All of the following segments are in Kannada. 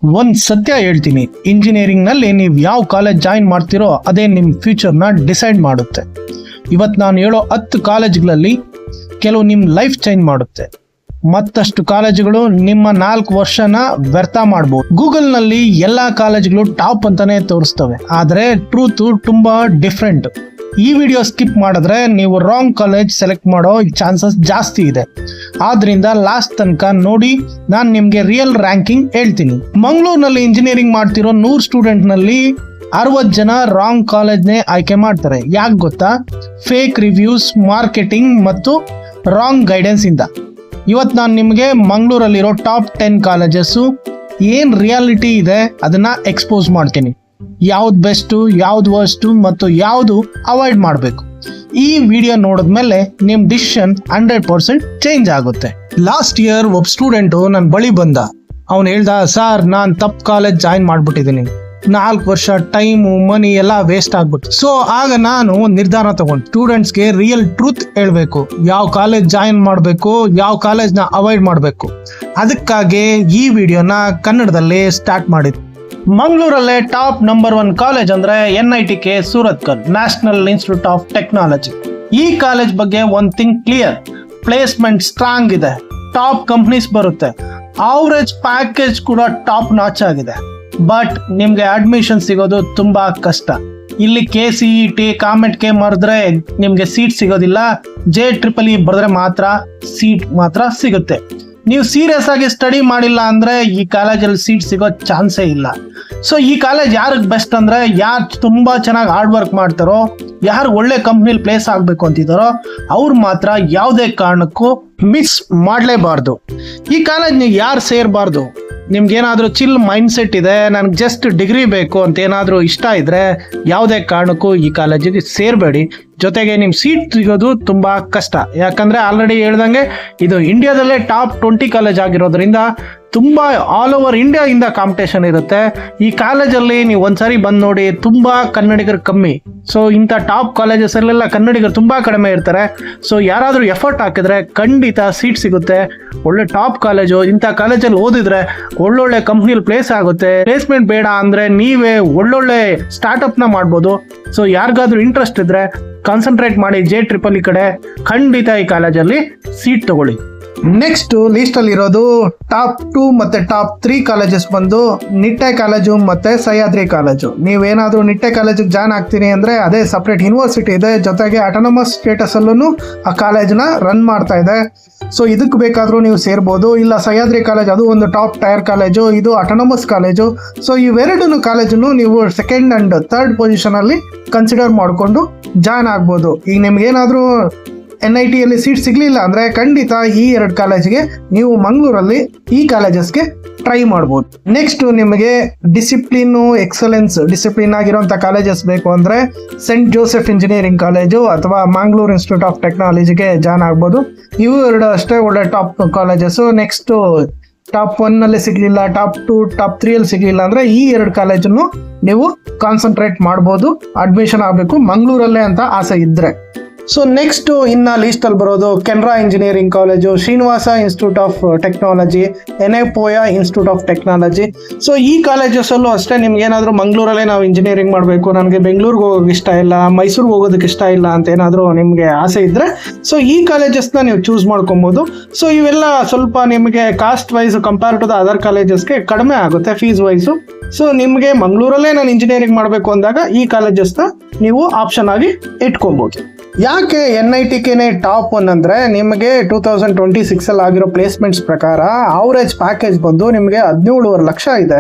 ಒಂದ್ ಸತ್ಯ ಹೇಳ್ತೀನಿ, ಇಂಜಿನಿಯರಿಂಗ್ ನಲ್ಲಿ ನೀವು ಯಾವ ಕಾಲೇಜ್ ಜಾಯಿನ್ ಮಾಡ್ತಿರೋ ಅದೇ ನಿಮ್ ಫ್ಯೂಚರ್ನ ಡಿಸೈಡ್ ಮಾಡುತ್ತೆ. ಇವತ್ತು ನಾನು ಹೇಳೋ 10 ಕಾಲೇಜ್ಗಳಲ್ಲಿ ಕೆಲವು ನಿಮ್ ಲೈಫ್ ಚೇಂಜ್ ಮಾಡುತ್ತೆ. ಮತ್ತಷ್ಟು ಕಾಲೇಜುಗಳು ನಿಮ್ಮ 4 ವರ್ಷನ ವ್ಯರ್ಥ ಮಾಡಬಹುದು. ಗೂಗಲ್ ನಲ್ಲಿ ಎಲ್ಲಾ ಕಾಲೇಜ್ಗಳು ಟಾಪ್ ಅಂತಾನೆ ತೋರಿಸ್ತವೆ, ಆದ್ರೆ ಟ್ರೂತ್ ತುಂಬಾ ಡಿಫ್ರೆಂಟ್. ಈ ವಿಡಿಯೋ ಸ್ಕಿಪ್ ಮಾಡಿದ್ರೆ ನೀವು ರಾಂಗ್ ಕಾಲೇಜ್ ಸೆಲೆಕ್ಟ್ ಮಾಡೋ ಚಾನ್ಸಸ್ ಜಾಸ್ತಿ ಇದೆ. ಆದ್ರಿಂದ ಲಾಸ್ಟ್ ತನಕ ನೋಡಿ, ನಾನು ನಿಮ್ಗೆ ರಿಯಲ್ ರ್ಯಾಂಕಿಂಗ್ ಹೇಳ್ತೀನಿ. ಮಂಗಳೂರಿನಲ್ಲಿ ಇಂಜಿನಿಯರಿಂಗ್ ಮಾಡ್ತಿರೋ 100 ಸ್ಟೂಡೆಂಟ್ ನಲ್ಲಿ 60 ಜನ ರಾಂಗ್ ಕಾಲೇಜ್ನೇ ಆಯ್ಕೆ ಮಾಡ್ತಾರೆ. ಯಾಕೆ ಗೊತ್ತಾ? ಫೇಕ್ ರಿವ್ಯೂಸ್, ಮಾರ್ಕೆಟಿಂಗ್ ಮತ್ತು ರಾಂಗ್ ಗೈಡೆನ್ಸ್ ಇಂದ. ಇವತ್ತು ನಾನು ನಿಮಗೆ ಮಂಗಳೂರಲ್ಲಿರೋ ಟಾಪ್ 10 ಕಾಲೇಜಸ್ಸು ಏನ್ ರಿಯಾಲಿಟಿ ಇದೆ ಅದನ್ನ ಎಕ್ಸ್ಪೋಸ್ ಮಾಡ್ತೀನಿ. ಯಾವ್ದು ಬೆಸ್ಟು, ಯಾವ್ದು ವರ್ಸ್ಟು ಮತ್ತು ಯಾವುದು ಅವಾಯ್ಡ್ ಮಾಡಬೇಕು. ಈ ವಿಡಿಯೋ ನೋಡಿದ್ಮೇಲೆ ನಿಮ್ ಡಿಸಿಷನ್ 100% ಚೇಂಜ್ ಆಗುತ್ತೆ. ಲಾಸ್ಟ್ ಇಯರ್ ಒಬ್ಬ ಸ್ಟೂಡೆಂಟು ನನ್ನ ಬಳಿ ಬಂದ. ಅವ್ನು ಹೇಳ್ದ, ಸರ್ ನಾನು ತಪ್ಪು ಕಾಲೇಜ್ ಜಾಯಿನ್ ಮಾಡ್ಬಿಟ್ಟಿದ್ದೀನಿ, 4 ವರ್ಷ ಟೈಮು ಮನಿ ಎಲ್ಲ ವೇಸ್ಟ್ ಆಗ್ಬಿಟ್ಟು. ಸೊ ಆಗ ನಾನು ನಿರ್ಧಾರ ತಗೊಂಡು ಸ್ಟೂಡೆಂಟ್ಸ್ಗೆ ರಿಯಲ್ ಟ್ರೂತ್ ಹೇಳ್ಬೇಕು, ಯಾವ ಕಾಲೇಜ್ ಜಾಯಿನ್ ಮಾಡಬೇಕು, ಯಾವ ಕಾಲೇಜ್ನ ಅವಾಯ್ಡ್ ಮಾಡಬೇಕು. ಅದಕ್ಕಾಗಿ ಈ ವಿಡಿಯೋನ ಕನ್ನಡದಲ್ಲಿ ಸ್ಟಾರ್ಟ್ ಮಾಡಿದ್ವಿ. ಮಂಗಳೂರಲ್ಲೇ ಟಾಪ್ ನಂಬರ್ 1 ಕಾಲೇಜ್ ಅಂದ್ರೆ NITK Surathkal, national institute of technology. ಈ ಕಾಲೇಜ್ ಬಗ್ಗೆ ಒಂದು ಥಿಂಗ್ ಕ್ಲಿಯರ್, ಪ್ಲೇಸ್ಮೆಂಟ್ ಸ್ಟ್ರಾಂಗ್ ಇದೆ, ಟಾಪ್ ಕಂಪ್ನೀಸ್ ಬರುತ್ತೆ, ಅವರೇಜ್ ಪ್ಯಾಕೇಜ್ ಕೂಡ ಟಾಪ್ ನಾಚ್ ಆಗಿದೆ. ಬಟ್ ನಿಮ್ಗೆ ಅಡ್ಮಿಷನ್ ಸಿಗೋದು ತುಂಬಾ ಕಷ್ಟ. ಇಲ್ಲಿ KCET, ಕಾಮೆಟ್ಗೆ ಮರೆದ್ರೆ ನಿಮ್ಗೆ ಸೀಟ್ ಸಿಗೋದಿಲ್ಲ. JEEE ಬರೆದ್ರೆ ಮಾತ್ರ ಸೀಟ್ ಮಾತ್ರ ಸಿಗುತ್ತೆ. ನೀವು ಸೀರಿಯಸ್ ಆಗಿ ಸ್ಟಡಿ ಮಾಡಿಲ್ಲ ಅಂದ್ರೆ ಈ ಕಾಲೇಜಲ್ಲಿ ಸೀಟ್ ಸಿಗೋ ಚಾನ್ಸೇ ಇಲ್ಲ. ಸೊ ಈ ಕಾಲೇಜ್ ಯಾರಿಗೆ ಬೆಸ್ಟ್ ಅಂದ್ರೆ, ಯಾರು ತುಂಬಾ ಚೆನ್ನಾಗಿ ಹಾರ್ಡ್ ವರ್ಕ್ ಮಾಡ್ತಾರೋ, ಯಾರು ಒಳ್ಳೆ ಕಂಪ್ನಿಲಿ ಪ್ಲೇಸ್ ಆಗಬೇಕು ಅಂತಿದ್ದಾರೋ ಅವ್ರು ಮಾತ್ರ ಯಾವುದೇ ಕಾರಣಕ್ಕೂ ಮಿಸ್ ಮಾಡಲೇಬಾರ್ದು. ಈ ಕಾಲೇಜ್ ನೀವು ಯಾರು ಸೇರಬಾರ್ದು. ನಿಮ್ಗೇನಾದ್ರೂ ಚಿಲ್ ಮೈಂಡ್ ಸೆಟ್ ಇದೆ, ನನಗೆ ಜಸ್ಟ್ ಡಿಗ್ರಿ ಬೇಕು ಅಂತ ಏನಾದರೂ ಇಷ್ಟ ಇದ್ರೆ ಯಾವುದೇ ಕಾರಣಕ್ಕೂ ಈ ಕಾಲೇಜಿಗೆ ಸೇರಬೇಡಿ. ಜೊತೆಗೆ ನಿಮ್ಮ ಸೀಟ್ ಸಿಗೋದು ತುಂಬ ಕಷ್ಟ. ಯಾಕಂದರೆ ಆಲ್ರೆಡಿ ಹೇಳ್ದಂಗೆ ಇದು ಇಂಡಿಯಾದಲ್ಲೇ ಟಾಪ್ 20 ಕಾಲೇಜ್ ಆಗಿರೋದ್ರಿಂದ ತುಂಬ ಆಲ್ ಓವರ್ ಇಂಡಿಯಾದಿಂದ ಕಾಂಪಿಟೇಷನ್ ಇರುತ್ತೆ. ಈ ಕಾಲೇಜಲ್ಲಿ ನೀವು ಒಂದ್ಸಾರಿ ಬಂದು ನೋಡಿ, ತುಂಬ ಕನ್ನಡಿಗರು ಕಮ್ಮಿ. ಸೊ ಇಂಥ ಟಾಪ್ ಕಾಲೇಜಸ್ಸಲ್ಲೆಲ್ಲ ಕನ್ನಡಿಗರು ತುಂಬ ಕಡಿಮೆ ಇರ್ತಾರೆ. ಸೊ ಯಾರಾದರೂ ಎಫರ್ಟ್ ಹಾಕಿದ್ರೆ ಖಂಡಿತ ಸೀಟ್ ಸಿಗುತ್ತೆ. ಒಳ್ಳೆ ಟಾಪ್ ಕಾಲೇಜು, ಇಂಥ ಕಾಲೇಜಲ್ಲಿ ಓದಿದ್ರೆ ಒಳ್ಳೊಳ್ಳೆ ಕಂಪ್ನಿಲಿ ಪ್ಲೇಸ್ ಆಗುತ್ತೆ. ಪ್ಲೇಸ್ಮೆಂಟ್ ಬೇಡ ಅಂದರೆ ನೀವೇ ಒಳ್ಳೊಳ್ಳೆ ಸ್ಟಾರ್ಟಪ್ನ ಮಾಡ್ಬೋದು. ಸೊ ಯಾರಿಗಾದ್ರೂ ಇಂಟ್ರೆಸ್ಟ್ ಇದ್ರೆ ಕಾನ್ಸಂಟ್ರೇಟ್ ಮಾಡಿ JEEE ಕಡೆ, ಖಂಡಿತ ಈ ಕಾಲೇಜಲ್ಲಿ ಸೀಟ್ ತಗೊಳ್ಳಿ. ನೆಕ್ಸ್ಟ್ ಲಿಸ್ಟ್ ಅಲ್ಲಿ ಇರೋದು ಟಾಪ್ 2 ಮತ್ತೆ ಟಾಪ್ 3 ಕಾಲೇಜಸ್ ಬಂದು ನಿಟ್ಟೆ ಕಾಲೇಜು ಮತ್ತೆ ಸಹ್ಯಾದ್ರಿ ಕಾಲೇಜು. ನೀವೇನಾದ್ರೂ ನಿಟ್ಟೆ ಕಾಲೇಜಿಗೆ ಜಾಯ್ನ್ ಆಗ್ತೀನಿ ಅಂದ್ರೆ ಅದೇ ಸಪ್ರೇಟ್ ಯೂನಿವರ್ಸಿಟಿ ಇದೆ, ಜೊತೆಗೆ ಆಟೋನಮಸ್ ಸ್ಟೇಟಸ್ ಅಲ್ಲೂ ಆ ಕಾಲೇಜ್ನ ರನ್ ಮಾಡ್ತಾ ಇದೆ. ಸೊ ಇದಕ್ಕೆ ಬೇಕಾದ್ರೂ ನೀವು ಸೇರ್ಬೋದು. ಇಲ್ಲ ಸಹ್ಯಾದ್ರಿ ಕಾಲೇಜ್, ಅದು ಒಂದು ಟಾಪ್ ಟೈರ್ ಕಾಲೇಜು, ಇದು ಆಟೋನಮಸ್ ಕಾಲೇಜು. ಸೊ ಇವೆರಡೂ ಕಾಲೇಜನ್ನು ನೀವು 2nd and 3rd ಪೊಸಿಷನ್ ಅಲ್ಲಿ ಕನ್ಸಿಡರ್ ಮಾಡಿಕೊಂಡು ಜಾಯ್ನ್ ಆಗ್ಬೋದು. ಈಗ ನಿಮ್ಗೇನಾದ್ರೂ NIT ಯಲ್ಲಿ ಸೀಟ್ ಸಿಗ್ಲಿಲ್ಲ ಅಂದ್ರೆ ಖಂಡಿತ ಈ 2 ಕಾಲೇಜ್ಗೆ ನೀವು ಮಂಗಳೂರಲ್ಲಿ ಈ ಕಾಲೇಜಸ್ಗೆ ಟ್ರೈ ಮಾಡ್ಬೋದು. ನೆಕ್ಸ್ಟ್ ನಿಮಗೆ ಡಿಸಿಪ್ಲಿನ್, ಎಕ್ಸಲೆನ್ಸ್, ಡಿಸಿಪ್ಲಿನ್ ಆಗಿರುವಂಥ ಕಾಲೇಜಸ್ ಬೇಕು ಅಂದ್ರೆ ಸೆಂಟ್ ಜೋಸೆಫ್ ಇಂಜಿನಿಯರಿಂಗ್ ಕಾಲೇಜು ಅಥವಾ ಮಂಗಳೂರು ಇನ್ಸ್ಟಿಟ್ಯೂಟ್ ಆಫ್ ಟೆಕ್ನಾಲಜಿಗೆ ಜಾಯ್ನ್ ಆಗ್ಬೋದು. ಇವು 2 ಅಷ್ಟೇ ಒಳ್ಳೆ ಟಾಪ್ ಕಾಲೇಜಸ್. ನೆಕ್ಸ್ಟ್ ಟಾಪ್ 1 ನಲ್ಲಿ ಸಿಗ್ಲಿಲ್ಲ, ಟಾಪ್ 2, ಟಾಪ್ 3 ಅಲ್ಲಿ ಸಿಗ್ಲಿಲ್ಲ ಅಂದ್ರೆ ಈ 2 ಕಾಲೇಜನ್ನು ನೀವು ಕಾನ್ಸಂಟ್ರೇಟ್ ಮಾಡ್ಬೋದು. ಅಡ್ಮಿಷನ್ ಆಗಬೇಕು ಮಂಗಳೂರಲ್ಲೇ ಅಂತ ಆಸೆ ಇದ್ರೆ. ಸೊ ನೆಕ್ಸ್ಟ್ ಇನ್ನ ಲಿಸ್ಟ್ ಅಲ್ಲಿ ಬರೋದು Canara engineering college, Srinivas institute of technology, Yenepoya institute of technology. So ಈ ಕಾಲೇಜಸ್ ಅಲ್ಲೂ ಅಷ್ಟೇ, ನಿಮ್ಗೆ ಏನಾದರೂ ಮಂಗಳೂರಲ್ಲೇ ನಾವು ಇಂಜಿನಿಯರಿಂಗ್ ಮಾಡಬೇಕು, ನನಗೆ ಬೆಂಗಳೂರಿಗೆ ಹೋಗೋಕೆ ಇಷ್ಟ ಇಲ್ಲ, ಮೈಸೂರಿಗೆ ಹೋಗೋದಕ್ಕೆ ಇಷ್ಟ ಇಲ್ಲ ಅಂತ ಏನಾದರೂ ನಿಮಗೆ ಆಸೆ ಇದ್ರೆ ಸೊ ಈ ಕಾಲೇಜಸ್ನ ನೀವು ಚೂಸ್ ಮಾಡ್ಕೊಬೋದು. ಸೊ ಇವೆಲ್ಲ ಸ್ವಲ್ಪ ನಿಮಗೆ cost wise compare to the other ಕಾಲೇಜಸ್ಗೆ ಕಡಿಮೆ ಆಗುತ್ತೆ ಫೀಸ್ ವೈಸು. ಸೊ ನಿಮಗೆ ಮಂಗಳೂರಲ್ಲೇ ನಾನು ಇಂಜಿನಿಯರಿಂಗ್ ಮಾಡಬೇಕು ಅಂದಾಗ ಈ ಕಾಲೇಜಸ್ನ ನೀವು ಆಪ್ಷನ್ ಆಗಿ ಇಟ್ಕೊಬೋದು. ಯಾಕೆ NITKನೇ ಟಾಪ್ 1 ಅಂದರೆ, ನಿಮಗೆ 2026 ಅಲ್ಲಿ ಆಗಿರೋ ಪ್ಲೇಸ್ಮೆಂಟ್ಸ್ ಪ್ರಕಾರ ಅವರೇಜ್ ಪ್ಯಾಕೇಜ್ ಬಂದು ನಿಮಗೆ 17.5 ಲಕ್ಷ ಇದೆ,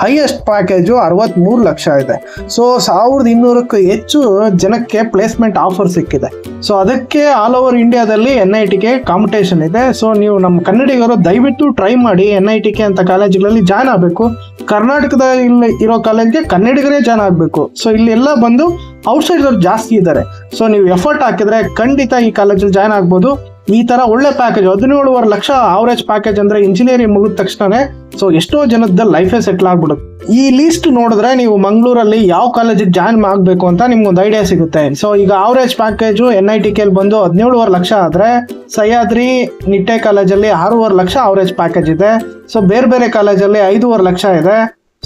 ಹೈಯೆಸ್ಟ್ ಪ್ಯಾಕೇಜು 63 ಲಕ್ಷ ಇದೆ. ಸೊ 1200ಕ್ಕೂ ಹೆಚ್ಚು ಜನಕ್ಕೆ ಪ್ಲೇಸ್ಮೆಂಟ್ ಆಫರ್ ಸಿಕ್ಕಿದೆ. ಸೊ ಅದಕ್ಕೆ ಆಲ್ ಓವರ್ ಇಂಡಿಯಾದಲ್ಲಿ NITK ಕಾಂಪಿಟೇಷನ್ ಇದೆ. ಸೊ ನೀವು ನಮ್ಮ ಕನ್ನಡಿಗರು ದಯವಿಟ್ಟು ಟ್ರೈ ಮಾಡಿ, NITK ಅಂತ ಕಾಲೇಜುಗಳಲ್ಲಿ ಜಾಯ್ನ್ ಆಗಬೇಕು. ಕರ್ನಾಟಕದಲ್ಲಿ ಇರೋ ಕಾಲೇಜ್ಗೆ ಕನ್ನಡಿಗರೇ ಜಾಯ್ನ್ ಆಗಬೇಕು. ಸೊ ಇಲ್ಲಿ ಎಲ್ಲ ಬಂದು ಔಟ್ಸೈಡರ್ ಜಾಸ್ತಿ ಇದ್ದಾರೆ. ಸೊ ನೀವು ಎಫರ್ಟ್ ಹಾಕಿದ್ರೆ ಖಂಡಿತ ಈ ಕಾಲೇಜಲ್ಲಿ ಜಾಯ್ನ್ ಆಗ್ಬೋದು. ಈ ತರ ಒಳ್ಳೆ ಪ್ಯಾಕೇಜ್ 17.5 ಲಕ್ಷ ಅವರೇಜ್ ಪ್ಯಾಕೇಜ್ ಅಂದ್ರೆ ಇಂಜಿನಿಯರಿಂಗ್ ಮುಗಿದ ತಕ್ಷಣನೇ ಸೊ ಎಷ್ಟೋ ಜನದ ಲೈಫೇ ಸೆಟ್ಲ್ ಆಗ್ಬಿಡುತ್ತೆ. ಈ ಲೀಸ್ಟ್ ನೋಡಿದ್ರೆ ನೀವು ಮಂಗಳೂರಲ್ಲಿ ಯಾವ ಕಾಲೇಜಿಗೆ ಜಾಯಿನ್ ಆಗಬೇಕು ಅಂತ ನಿಮ್ಗೊಂದು ಐಡಿಯಾ ಸಿಗುತ್ತೆ. ಸೊ ಈಗ ಅವರೇಜ್ ಪ್ಯಾಕೇಜು NITK ಬಂದು 17.5 ಲಕ್ಷ ಆದ್ರೆ ಸಹ್ಯಾದ್ರಿ ನಿಟ್ಟೆ ಕಾಲೇಜಲ್ಲಿ 6.5 ಲಕ್ಷ ಅವರೇಜ್ ಪ್ಯಾಕೇಜ್ ಇದೆ. ಸೊ ಬೇರೆ ಬೇರೆ ಕಾಲೇಜಲ್ಲಿ 5.5 ಲಕ್ಷ ಇದೆ.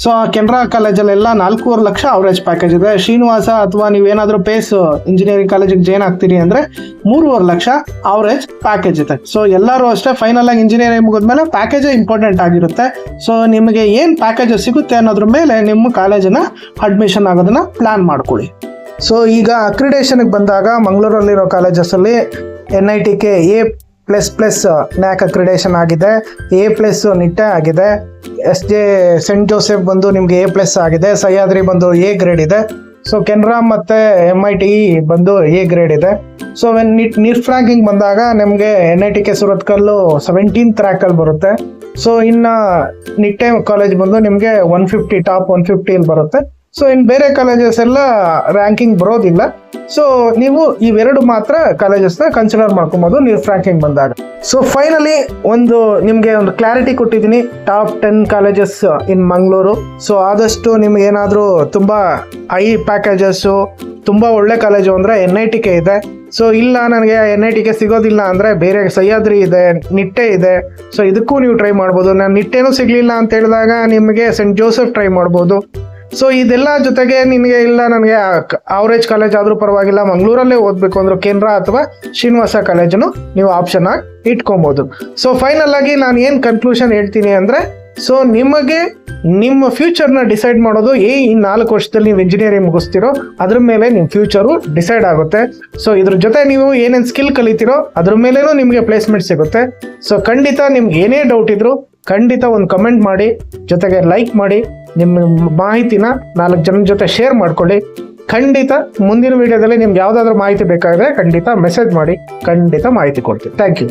ಸೊ ಕೆನರಾ ಕಾಲೇಜಲ್ಲೆಲ್ಲ 4.5 ಲಕ್ಷ ಅವರೇಜ್ ಪ್ಯಾಕೇಜ್ ಇದೆ. ಶ್ರೀನಿವಾಸ ಅಥವಾ ನೀವೇನಾದ್ರೂ ಪೇಸ್ ಇಂಜಿನಿಯರಿಂಗ್ ಕಾಲೇಜಿಗೆ ಜಾಯ್ನ್ ಆಗ್ತೀರಿ ಅಂದ್ರೆ 3.5 ಲಕ್ಷ ಅವರೇಜ್ ಪ್ಯಾಕೇಜ್ ಇದೆ. ಸೊ ಎಲ್ಲರೂ ಅಷ್ಟೇ ಫೈನಲ್ ಆಗಿ ಇಂಜಿನಿಯರಿಂಗ್ ಮುಗಿದ್ಮೇಲೆ ಪ್ಯಾಕೇಜ್ ಇಂಪಾರ್ಟೆಂಟ್ ಆಗಿರುತ್ತೆ. ಸೊ ನಿಮಗೆ ಏನ್ ಪ್ಯಾಕೇಜ್ ಸಿಗುತ್ತೆ ಅನ್ನೋದ್ರ ಮೇಲೆ ನಿಮ್ಮ ಕಾಲೇಜಿನ ಅಡ್ಮಿಷನ್ ಆಗೋದನ್ನ ಪ್ಲಾನ್ ಮಾಡ್ಕೊಳ್ಳಿ. ಸೊ ಈಗ ಅಕ್ರಿಡೇಷನ್ಗೆ ಬಂದಾಗ ಮಂಗಳೂರಲ್ಲಿರೋ ಕಾಲೇಜಸ್ ಅಲ್ಲಿ NITK A++ ನ್ಯಾಕ್ ಅಕ್ರಿಡೇಷನ್ ಆಗಿದೆ, A+ ನಿಟ್ಟೆ ಆಗಿದೆ, SJ ಸೆಂಟ್ ಜೋಸೆಫ್ ಬಂದು ನಿಮ್ಗೆ A+ ಆಗಿದೆ, ಸಹ್ಯಾದ್ರಿ ಬಂದು A ಗ್ರೇಡ್ ಇದೆ. ಸೊ ಕೆನರಾ ಮತ್ತೆ MITE ಬಂದು A ಗ್ರೇಡ್ ಇದೆ. ಸೊ ನೀಟ್ ರ್ಯಾಂಕಿಂಗ್ ಬಂದಾಗ ನಿಮಗೆ NITK ಸುರತ್ಕಲ್ಲು 17th ರ್ಯಾಂಕಲ್ಲಿ ಬರುತ್ತೆ. ಸೊ ಇನ್ನ ನಿಟ್ಟೆ ಕಾಲೇಜ್ ಬಂದು ನಿಮಗೆ 150 ಟಾಪ್ 150 ಬರುತ್ತೆ. ಸೊ ಇನ್ನು ಬೇರೆ ಕಾಲೇಜಸ್ ಎಲ್ಲ ರ್ಯಾಂಕಿಂಗ್ ಬರೋದಿಲ್ಲ. ಸೊ ನೀವು ಇವೆರಡು ಮಾತ್ರ ಕಾಲೇಜಸ್ನ ಕನ್ಸಿಡರ್ ಮಾಡ್ಕೊಬೋದು ನೀಟ್ ರ್ಯಾಂಕಿಂಗ್ ಬಂದಾಗ. ಸೊ ಫೈನಲಿ ನಿಮಗೆ ಒಂದು ಕ್ಲಾರಿಟಿ ಕೊಟ್ಟಿದ್ದೀನಿ ಟಾಪ್ 10 ಕಾಲೇಜಸ್ ಇನ್ ಮಂಗಳೂರು. ಸೊ ಆದಷ್ಟು ನಿಮ್ಗೆ ಏನಾದರೂ ತುಂಬ ಹೈ ಪ್ಯಾಕೇಜಸ್ಸು ತುಂಬ ಒಳ್ಳೆ ಕಾಲೇಜು ಅಂದರೆ NITK ಇದೆ. ಸೊ ಇಲ್ಲ ನನಗೆ NITK ಸಿಗೋದಿಲ್ಲ ಅಂದರೆ ಬೇರೆ ಸಹ್ಯಾದ್ರಿ ಇದೆ, ನಿಟ್ಟೆ ಇದೆ. ಸೊ ಇದಕ್ಕೂ ನೀವು ಟ್ರೈ ಮಾಡ್ಬೋದು. ನಾನು ನಿಟ್ಟೆನೂ ಸಿಗಲಿಲ್ಲ ಅಂತ ಹೇಳಿದಾಗ ನಿಮಗೆ ಸೆಂಟ್ ಜೋಸೆಫ್ ಟ್ರೈ ಮಾಡ್ಬೋದು. ಸೊ ಇದೆಲ್ಲ ಜೊತೆಗೆ ನಿನಗೆ ಇಲ್ಲ ನನಗೆ ಅವರೇಜ್ ಕಾಲೇಜ್ ಆದರೂ ಪರವಾಗಿಲ್ಲ ಮಂಗಳೂರಲ್ಲೇ ಓದಬೇಕು ಅಂದ್ರೆ ಕೆನರಾ ಅಥವಾ ಶ್ರೀನಿವಾಸ ಕಾಲೇಜನ್ನು ನೀವು ಆಪ್ಷನ್ ಆಗಿ ಇಟ್ಕೊಬೋದು. ಸೊ ಫೈನಲ್ ಆಗಿ ನಾನು ಏನು ಕನ್ಕ್ಲೂಷನ್ ಹೇಳ್ತೀನಿ ಅಂದರೆ ಸೊ ನಿಮಗೆ ನಿಮ್ಮ ಫ್ಯೂಚರ್ನ ಡಿಸೈಡ್ ಮಾಡೋದು ಈ 4 ವರ್ಷದಲ್ಲಿ ನೀವು ಇಂಜಿನಿಯರಿಂಗ್ ಮುಗಿಸ್ತಿರೋ ಅದ್ರ ಮೇಲೆ ನಿಮ್ಮ ಫ್ಯೂಚರು ಡಿಸೈಡ್ ಆಗುತ್ತೆ. ಸೊ ಇದ್ರ ಜೊತೆ ನೀವು ಏನೇನು ಸ್ಕಿಲ್ ಕಲಿತೀರೋ ಅದ್ರ ಮೇಲೇನೂ ನಿಮಗೆ ಪ್ಲೇಸ್ಮೆಂಟ್ ಸಿಗುತ್ತೆ. ಸೊ ಖಂಡಿತ ನಿಮ್ಗೆ ಏನೇ ಡೌಟ್ ಇದ್ರು ಖಂಡಿತ ಒಂದು ಕಮೆಂಟ್ ಮಾಡಿ, ಜೊತೆಗೆ ಲೈಕ್ ಮಾಡಿ, ನಿಮ್ಮ ಮಾಹಿತಿನ 4 ಜನರ ಜೊತೆ ಶೇರ್ ಮಾಡ್ಕೊಳ್ಳಿ. ಖಂಡಿತ ಮುಂದಿನ ವಿಡಿಯೋದಲ್ಲಿ ನಿಮ್ಗೆ ಯಾವುದಾದ್ರೂ ಮಾಹಿತಿ ಬೇಕಾದರೆ ಖಂಡಿತ ಮೆಸೇಜ್ ಮಾಡಿ, ಖಂಡಿತ ಮಾಹಿತಿ ಕೊಡ್ತೀನಿ. Thank you.